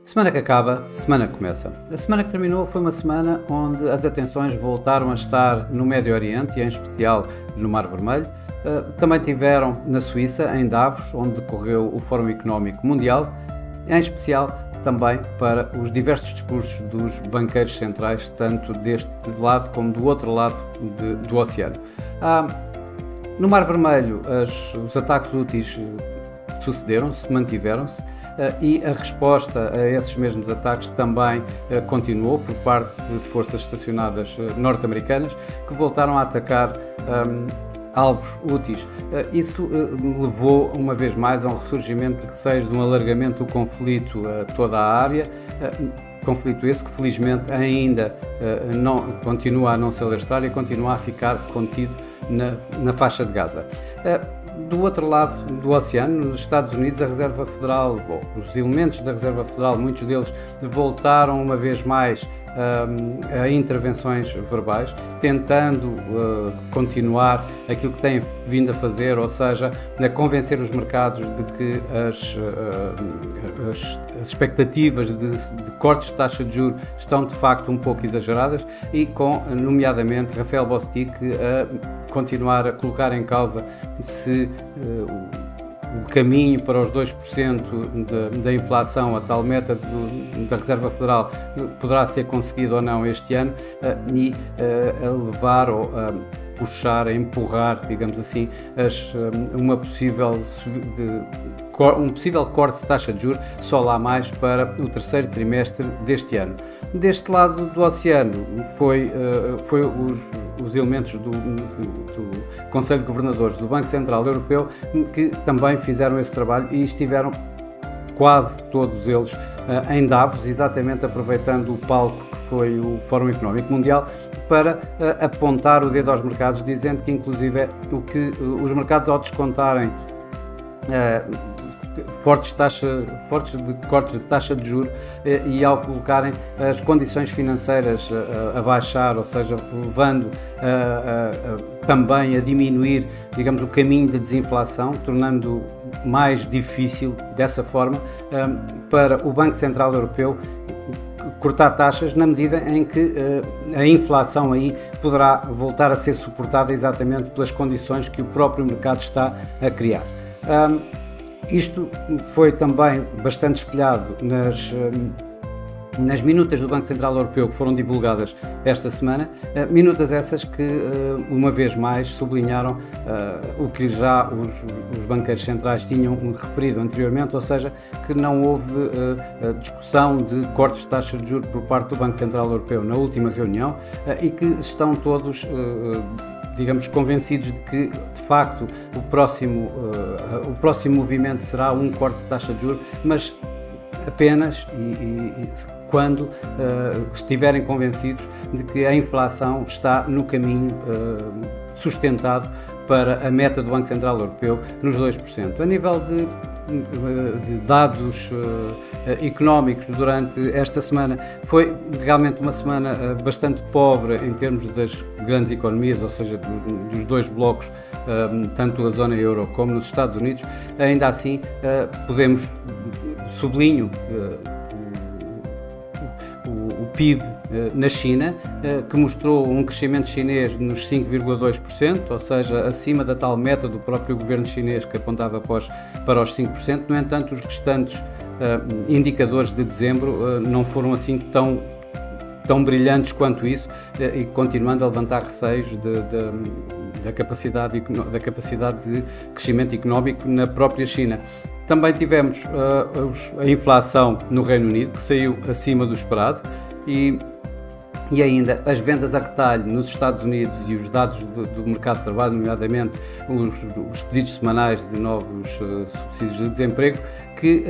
Semana que acaba, semana que começa. A semana que terminou foi uma semana onde as atenções voltaram a estar no Médio Oriente e em especial no Mar Vermelho. Também tiveram na Suíça, em Davos, onde decorreu o Fórum Económico Mundial, em especial também para os diversos discursos dos banqueiros centrais, tanto deste lado como do outro lado do oceano. No Mar Vermelho, os ataques Houthis sucederam-se, mantiveram-se, e a resposta a esses mesmos ataques também continuou por parte de forças estacionadas norte-americanas, que voltaram a atacar alvos Houthis. Isso levou uma vez mais a um ressurgimento de receios de um alargamento do conflito a toda a área, conflito esse que felizmente ainda continua a não se alastrar e continua a ficar contido na faixa de Gaza. Do outro lado do oceano, nos Estados Unidos, a Reserva Federal, os elementos da Reserva Federal, muitos deles voltaram uma vez mais a intervenções verbais, tentando continuar aquilo que têm vindo a fazer, ou seja, a convencer os mercados de que as expectativas de cortes de taxa de juros estão de facto um pouco exageradas, e com, nomeadamente, Rafael Bostic a continuar a colocar em causa se o caminho para os 2% da inflação, a tal meta da Reserva Federal, poderá ser conseguido ou não este ano, e a levar ou a puxar, a empurrar, digamos assim, um possível corte de taxa de juros só lá mais para o terceiro trimestre deste ano. Deste lado do oceano foi os elementos do Conselho de Governadores do Banco Central Europeu que também fizeram esse trabalho e estiveram quase todos eles em Davos, exatamente aproveitando o palco que foi o Fórum Económico Mundial, para apontar o dedo aos mercados, dizendo que inclusive o que os mercados, ao descontarem fortes cortes de taxa de juros e ao colocarem as condições financeiras a baixar, ou seja, levando também a diminuir, digamos, o caminho de desinflação, tornando mais difícil dessa forma para o Banco Central Europeu cortar taxas, na medida em que a inflação aí poderá voltar a ser suportada exatamente pelas condições que o próprio mercado está a criar. Isto foi também bastante espelhado nas minutas do Banco Central Europeu que foram divulgadas esta semana, minutas essas que, uma vez mais, sublinharam o que já os banqueiros centrais tinham referido anteriormente, ou seja, que não houve discussão de cortes de taxa de juros por parte do Banco Central Europeu na última reunião, e que estão todos digamos, convencidos de que, de facto, o próximo movimento será um corte de taxa de juros, mas apenas quando estiverem convencidos de que a inflação está no caminho sustentado para a meta do Banco Central Europeu nos 2%. A nível de dados económicos durante esta semana, foi realmente uma semana bastante pobre em termos das grandes economias, ou seja, dos dois blocos, tanto a zona euro como nos Estados Unidos. Ainda assim, sublinho o PIB na China, que mostrou um crescimento chinês nos 5,2%, ou seja, acima da tal meta do próprio governo chinês que apontava para os 5%. No entanto, os restantes indicadores de dezembro não foram assim tão brilhantes quanto isso, e continuando a levantar receios da capacidade de crescimento económico na própria China. Também tivemos a inflação no Reino Unido, que saiu acima do esperado, e ainda as vendas a retalho nos Estados Unidos e os dados do mercado de trabalho, nomeadamente os pedidos semanais de novos subsídios de desemprego, que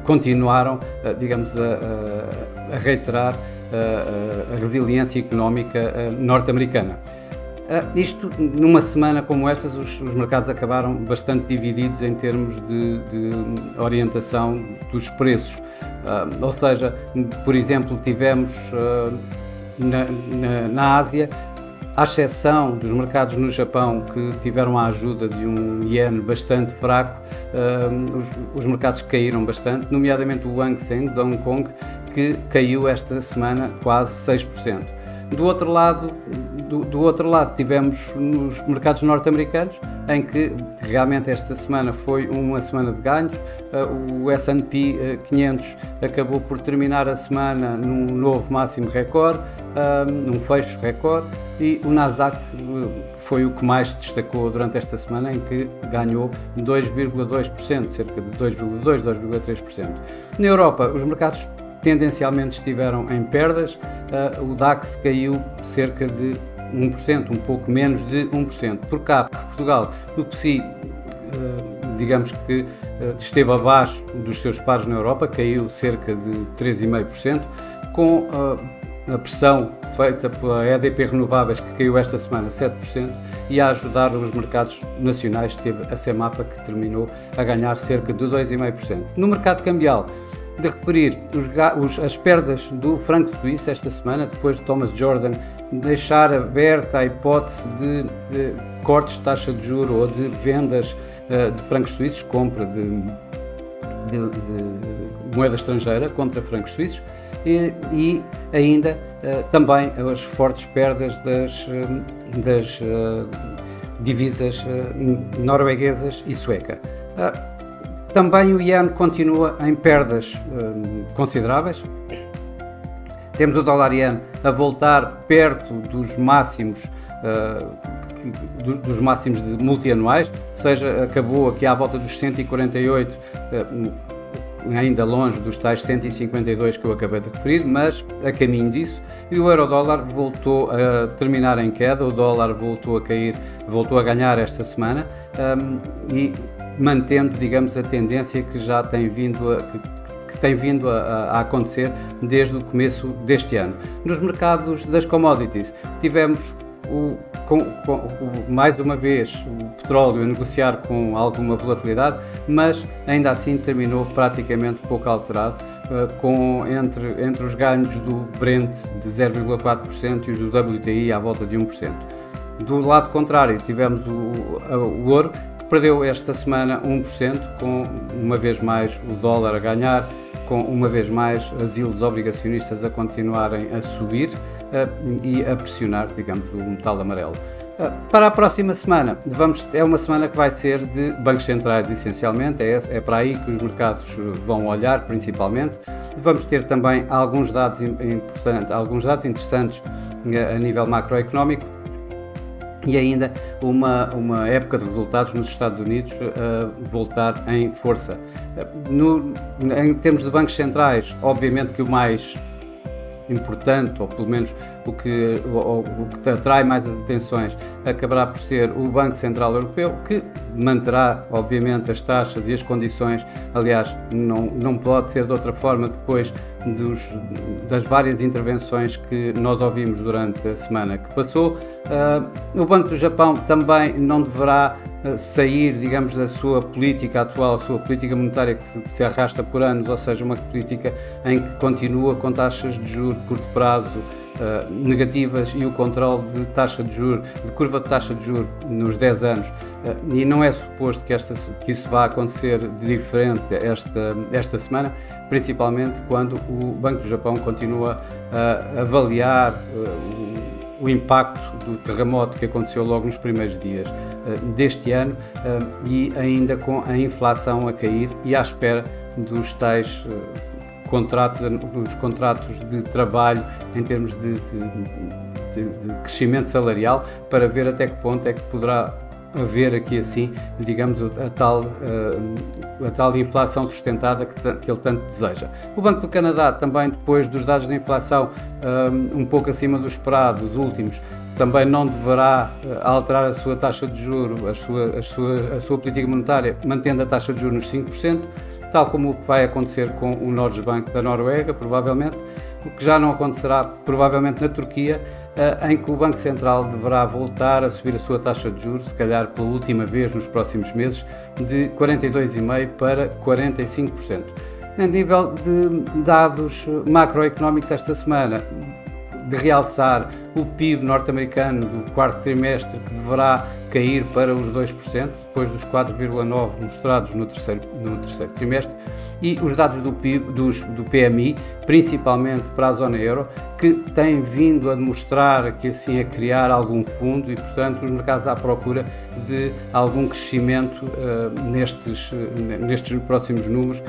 continuaram, digamos, a reiterar a resiliência económica norte-americana. Isto, numa semana como estas, os mercados acabaram bastante divididos em termos de orientação dos preços. Ou seja, por exemplo, tivemos na Ásia, à exceção dos mercados no Japão, que tiveram a ajuda de um iene bastante fraco, os mercados caíram bastante, nomeadamente o Hang Seng de Hong Kong, que caiu esta semana quase 6%. Do outro lado tivemos nos mercados norte-americanos, em que realmente esta semana foi uma semana de ganhos. O S&P 500 acabou por terminar a semana num novo máximo recorde, num fecho recorde, e o Nasdaq foi o que mais se destacou durante esta semana, em que ganhou 2,2%, cerca de 2,2%, 2,3%. Na Europa, os mercados tendencialmente estiveram em perdas. O DAX caiu cerca de 1%, um pouco menos de 1%. Por cá, por Portugal, o PSI, digamos que esteve abaixo dos seus pares na Europa, caiu cerca de 3,5%, com a pressão feita pela EDP Renováveis, que caiu esta semana 7%, e a ajudar os mercados nacionais teve a CEMAPA, que terminou a ganhar cerca de 2,5%. No mercado cambial, de referir as perdas do franco suíço esta semana, depois de Thomas Jordan deixar aberta a hipótese de cortes de taxa de juros ou de vendas de francos suíços, compra de moeda estrangeira contra francos suíços, e ainda também as fortes perdas das divisas norueguesas e sueca. Também o iene continua em perdas consideráveis. Temos o dólar-iene a voltar perto dos máximos de multianuais, ou seja, acabou aqui à volta dos 148, ainda longe dos tais 152 que eu acabei de referir, mas a caminho disso. E o euro-dólar voltou a terminar em queda, o dólar voltou a cair, voltou a ganhar esta semana, e mantendo, digamos, a tendência que já tem vindo a acontecer desde o começo deste ano. Nos mercados das commodities, tivemos mais uma vez o petróleo a negociar com alguma volatilidade, mas ainda assim terminou praticamente pouco alterado, entre os ganhos do Brent de 0,4% e os do WTI à volta de 1%. Do lado contrário, tivemos o ouro, perdeu esta semana 1%, com uma vez mais o dólar a ganhar, com uma vez mais as yields obrigacionistas a continuarem a subir e a pressionar, digamos, o metal amarelo. Para a próxima semana, é uma semana que vai ser de bancos centrais, essencialmente, é para aí que os mercados vão olhar, principalmente. Vamos ter também alguns dados importantes, alguns dados interessantes a nível macroeconómico, e ainda uma época de resultados nos Estados Unidos a voltar em força. Em termos de bancos centrais, obviamente que o mais importante, ou pelo menos o que atrai mais as atenções, acabará por ser o Banco Central Europeu, que manterá, obviamente, as taxas e as condições. Aliás, não pode ser de outra forma depois das várias intervenções que nós ouvimos durante a semana que passou. O Banco do Japão também não deverá sair, digamos, da sua política atual, a sua política monetária que se arrasta por anos, ou seja, uma política em que continua com taxas de juros de curto prazo negativas e o controle de taxa de juros, de curva de taxa de juros nos 10 anos, e não é suposto que isso vá acontecer de diferente esta semana, principalmente quando o Banco do Japão continua a avaliar o impacto do terremoto que aconteceu logo nos primeiros dias deste ano, e ainda com a inflação a cair e à espera dos tais contratos de trabalho em termos de crescimento salarial, para ver até que ponto é que poderá haver aqui assim, digamos, a tal inflação sustentada que ele tanto deseja. O Banco do Canadá também, depois dos dados de inflação um pouco acima do esperado, os últimos, também não deverá alterar a sua taxa de juros, a sua política monetária, mantendo a taxa de juros nos 5%. tal como o que vai acontecer com o Norges Bank da Noruega, provavelmente, o que já não acontecerá provavelmente na Turquia, em que o Banco Central deverá voltar a subir a sua taxa de juros, se calhar pela última vez nos próximos meses, de 42,5% para 45%. A nível de dados macroeconómicos esta semana, de realçar o PIB norte-americano do quarto trimestre, que deverá cair para os 2%, depois dos 4,9% mostrados no terceiro trimestre, e os dados do PIB, do PMI, principalmente para a zona euro, que têm vindo a demonstrar que assim a criar algum fundo e, portanto, os mercados à procura de algum crescimento nestes próximos números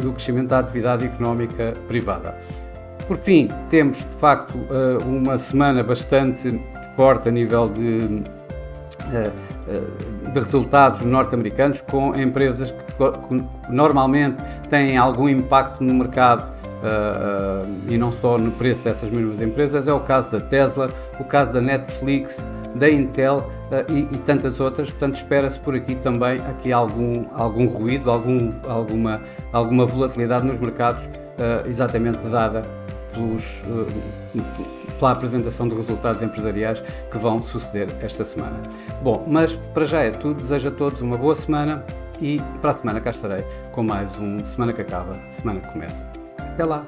do crescimento da atividade económica privada. Por fim, temos de facto uma semana bastante forte a nível de resultados norte-americanos, com empresas que normalmente têm algum impacto no mercado e não só no preço dessas mesmas empresas. É o caso da Tesla, o caso da Netflix, da Intel e tantas outras. Portanto, espera-se por aqui também algum ruído, alguma volatilidade nos mercados, exatamente dada pela apresentação de resultados empresariais que vão suceder esta semana. Bom, mas para já é tudo. Desejo a todos uma boa semana e para a semana cá estarei com mais um Semana que Acaba, Semana que Começa. Até lá!